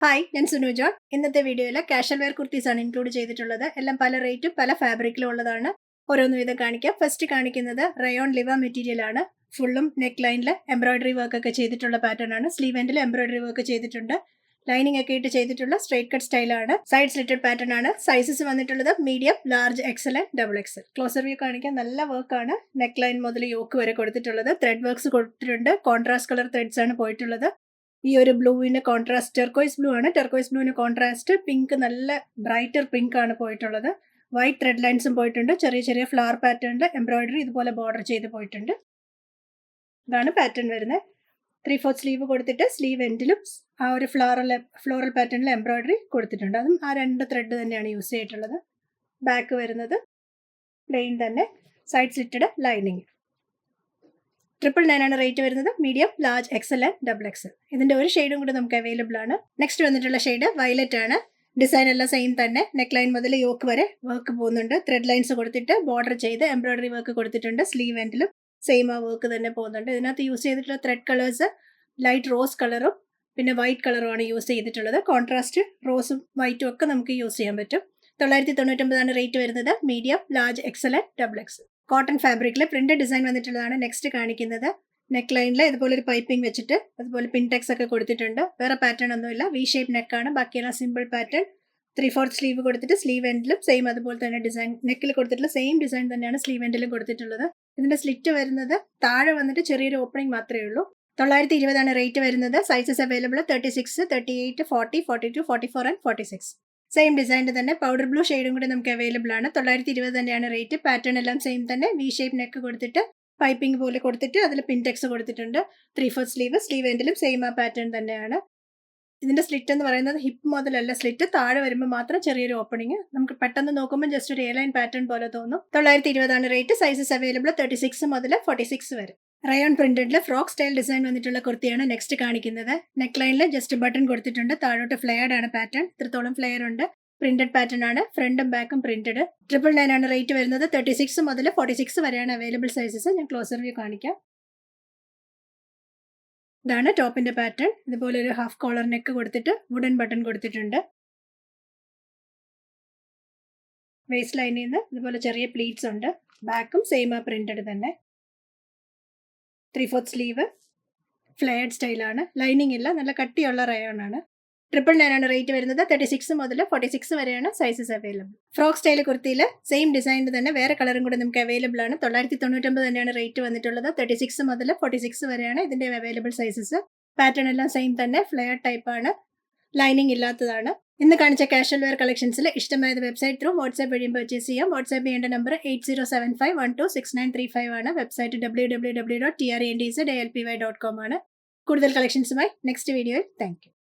Hi, ഞാൻ Sunu John. ഇന്നത്തെ വീഡിയോയിൽ കാഷ്വൽ വെയർ കുർത്തീസ് ആണ് ഇൻക്ലൂഡ് ചെയ്തിട്ടുള്ളത്. എല്ലാം പല റേറ്റും പല ഫാബ്രിക്കിലും ഉള്ളതാണ്. ഓരോന്നും ഇത് കാണിക്കാം. ഫസ്റ്റ് കാണിക്കുന്നത് റയോൺ ലിവ മെറ്റീരിയൽ ആണ്. ഫുള്ളും നെക്ക് ലൈനിൽ എംബ്രോയിഡറി വർക്ക് ഒക്കെ ചെയ്തിട്ടുള്ള പാറ്റേൺ ആണ്. സ്ലീവ് എൻഡിൽ എംബ്രോയിഡറി വർക്ക് ചെയ്തിട്ടുണ്ട്. ലൈനിങ് ഒക്കെ ഇട്ട് ചെയ്തിട്ടുള്ള സ്ട്രേറ്റ് കട്ട് സ്റ്റൈലാണ്. സൈഡ് സ്ലിറ്റഡ് പാറ്റേൺ ആണ്. സൈസസ് വന്നിട്ടുള്ളത് medium, large, Excel and double XL. Closer view കാണിക്കാൻ നല്ല വർക്കാണ്. നെക്ക് ലൈൻ മുതൽ യോക്ക് വരെ കൊടുത്തിട്ടുള്ളത്. ത്രെഡ് വർക്ക്സ് കൊടുത്തിട്ടുണ്ട്. കോൺട്രാസ്റ്റ് കളർ ത്രെഡ്സ് ആണ് പോയിട്ടുള്ളത്. ഈ ഒരു ബ്ലൂവിന് കോൺട്രാസ്റ്റ് ടെർക്കോയ്സ് ബ്ലൂ ആണ്. ടെർക്കോയ്സ് ബ്ലൂവിന് കോൺട്രാസ്റ്റ് പിങ്ക്, നല്ല ബ്രൈറ്റർ പിങ്ക് ആണ് പോയിട്ടുള്ളത്. വൈറ്റ് ത്രെഡ് ലൈൻസും പോയിട്ടുണ്ട്. ചെറിയ ചെറിയ ഫ്ലവർ പാറ്റേണിൽ എംബ്രോയിഡറി ഇതുപോലെ ബോർഡർ ചെയ്ത് പോയിട്ടുണ്ട്. ഇതാണ് പാറ്റേൺ വരുന്നത്. 3/4 സ്ലീവ് കൊടുത്തിട്ട് സ്ലീവ് എൻഡിലും ആ ഒരു ഫ്ലോറൽ പാറ്റേണിൽ എംബ്രോയിഡറി കൊടുത്തിട്ടുണ്ട്. അതും ആ 2 ത്രെഡ് തന്നെയാണ് യൂസ് ചെയ്തിട്ടുള്ളത്. ബാക്ക് വരുന്നത് പ്ലെയിൻ തന്നെ, സൈഡ് സ്ലിറ്റഡ് ലൈനിങ്. 999 ആണ് റേറ്റ് വരുന്നത്. Medium, large, Excel and double XL. ഇതിന്റെ ഒരു ഷെയ്ഡും കൂടി നമുക്ക് അവൈലബിൾ ആണ്. നെക്സ്റ്റ് വന്നിട്ടുള്ള ഷെയ്ഡ് വയലറ്റ് ആണ്. ഡിസൈൻ എല്ലാം സെയിം തന്നെ. നെക്ക് ലൈൻ മുതൽ യോക്ക് വരെ വർക്ക് പോകുന്നുണ്ട്. ത്രെഡ് ലൈൻസ് കൊടുത്തിട്ട് ബോർഡർ ചെയ്ത് എംബ്രോയിഡറി വർക്ക് കൊടുത്തിട്ടുണ്ട്. സ്ലീവ് എൻഡിലും സെയിം ആ വർക്ക് തന്നെ പോകുന്നുണ്ട്. ഇതിനകത്ത് യൂസ് ചെയ്തിട്ടുള്ള ത്രെഡ് കളേഴ്സ് ലൈറ്റ് റോസ് കളറും പിന്നെ വൈറ്റ് കളറും ആണ് യൂസ് ചെയ്തിട്ടുള്ളത്. കോൺട്രാസ്റ്റ് റോസും വൈറ്റും ഒക്കെ നമുക്ക് യൂസ് ചെയ്യാൻ പറ്റും. 999 ആണ് റേറ്റ് വരുന്നത്. Medium, large, Excel and double XL. Cotton ഫാബ്രിക്കിൽ പ്രിന്റ് ഡിസൈൻ വന്നിട്ടുള്ളതാണ് നെക്സ്റ്റ് കാണിക്കുന്നത്. നെക്ക് ലൈനിൽ ഇതുപോലെ ഒരു പൈപ്പിംഗ് വെച്ചിട്ട് അതുപോലെ പിൻടെക്സ് ഒക്കെ കൊടുത്തിട്ടുണ്ട്. വേറെ പാറ്റേൺ ഒന്നുമില്ല. വി ഷേപ്പ് നെക്കാണ്. ബാക്കിയെല്ലാം സിമ്പിൾ പാറ്റേൺ. 3/4 സ്ലീവ് കൊടുത്തിട്ട് സ്ലീവ് എൻഡിലും സെയിം അതുപോലെ തന്നെ ഡിസൈൻ. നെക്കിൽ കൊടുത്തിട്ടുള്ള സെയിം ഡിസൈൻ തന്നെയാണ് സ്ലീവ് എൻഡിലും കൊടുത്തിട്ടുള്ളത്. ഇതിന്റെ സ്ലിറ്റ് വരുന്നത് താഴെ വന്നിട്ട് ചെറിയൊരു ഓപ്പണിംഗ് മാത്രമേ ഉള്ളൂ. 920 ആണ് റേറ്റ് വരുന്നത്. Sizes available 36, 38, 40, 42, 44 and 46. സെയിം ഡിസൈനിൽ തന്നെ പൗഡർ ബ്ലൂ ഷെയ്ഡും കൂടി നമുക്ക് അവൈലബിൾ ആണ്. 920 തന്നെയാണ് റേറ്റ്. പാറ്റേൺ എല്ലാം സെയിം തന്നെ. വി ഷേപ്പ് നെക്ക് കൊടുത്തിട്ട് പൈപ്പിംഗ് പോലെ കൊടുത്തിട്ട് അതിൽ പിൻടെക്സ് കൊടുത്തിട്ടുണ്ട്. 3/4 സ്ലീവ് എൻഡിലും സെയിം ആ പാറ്റേൺ തന്നെയാണ്. ഇതിന്റെ സ്ലിറ്റ് എന്ന് പറയുന്നത് ഹിപ്പ് മുതലല്ല സ്ലിറ്റ്, താഴെ വരുമ്പോൾ മാത്രം ചെറിയൊരു ഓപ്പണിങ്. നമുക്ക് പെട്ടെന്ന് നോക്കുമ്പോൾ ജസ്റ്റ് ഒരു എയർലൈൻ പാറ്റേൺ പോലെ തോന്നും. 920 ആണ് റേറ്റ്. സൈസസ് അവൈലബിൾ 36 മുതൽ 46 വരെ. റയോൺ പ്രിന്റഡിൽ ഫ്രോക്ക് സ്റ്റൈൽ ഡിസൈൻ വന്നിട്ടുള്ള കുർത്തിയാണ് നെക്സ്റ്റ് കാണിക്കുന്നത്. നെക്ക് ലൈനിൽ ജസ്റ്റ് ബട്ടൺ കൊടുത്തിട്ടുണ്ട്. താഴോട്ട് ഫ്ലെയർഡ് ആണ് പാറ്റേൺ. ഇത്രത്തോളം ഫ്ലെയർ ഉണ്ട്. പ്രിന്റഡ് പാറ്റേൺ ആണ്. ഫ്രണ്ടും ബാക്കും പ്രിന്റഡ്. 999 ആണ് റേറ്റ് വരുന്നത്. 36 മുതൽ 46 വരെയാണ് അവൈലബിൾ സൈസസ്. ഞാൻ ക്ലോസർ വ്യൂ കാണിക്കാം. ഇതാണ് ടോപ്പിന്റെ പാറ്റേൺ. ഇതുപോലെ ഒരു ഹാഫ് കോളർ നെക്ക് കൊടുത്തിട്ട് വുഡൻ ബട്ടൺ കൊടുത്തിട്ടുണ്ട്. വേസ്റ്റ് ലൈനിൽ നിന്ന് ഇതുപോലെ ചെറിയ പ്ലീറ്റ്സ് ഉണ്ട്. ബാക്കും സെയിം ആ പ്രിന്റഡ് തന്നെ. 3/4 സ്ലീവ്, ഫ്ലെയർഡ് സ്റ്റൈലാണ്. ലൈനിങ് ഇല്ല. നല്ല കട്ടിയുള്ള റയോൺ ആണ്. 999 ആണ് റേറ്റ് വരുന്നത്. 36 മുതൽ 46 വരെയാണ് സൈസസ് അവൈലബിൾ. ഫ്രോക്ക് സ്റ്റൈൽ കുർത്തിയിൽ സെയിം ഡിസൈനിൽ തന്നെ വേറെ കളറും കൂടെ നമുക്ക് അവൈലബിൾ ആണ്. 999 തന്നെയാണ് റേറ്റ് വന്നിട്ടുള്ളത്. 36 മുതൽ 46 വരെയാണ് ഇതിന്റെ അവൈലബിൾ സൈസസ്. പാറ്റേൺ എല്ലാം സെയിം തന്നെ. ഫ്ലെയർ ടൈപ്പ് ആണ്. ലൈനിങ് ഇല്ലാത്തതാണ്. ഇന്ന് കാണിച്ച കാഷ്വൽ വെയർ കളക്ഷൻസിൽ ഇഷ്ടമായത് വെബ്സൈറ്റ് ത്രൂ വാട്സ്ആപ്പ് വഴിയും പർച്ചേസ് ചെയ്യാം. വാട്സ്ആപ്പ് ചെയ്യേണ്ട നമ്പർ 8075126935 ആണ്. വെബ്സൈറ്റ് www.trandsalpy.com ആണ്. കൂടുതൽ കളക്ഷൻസുമായി നെക്സ്റ്റ് വീഡിയോയിൽ. Thank you.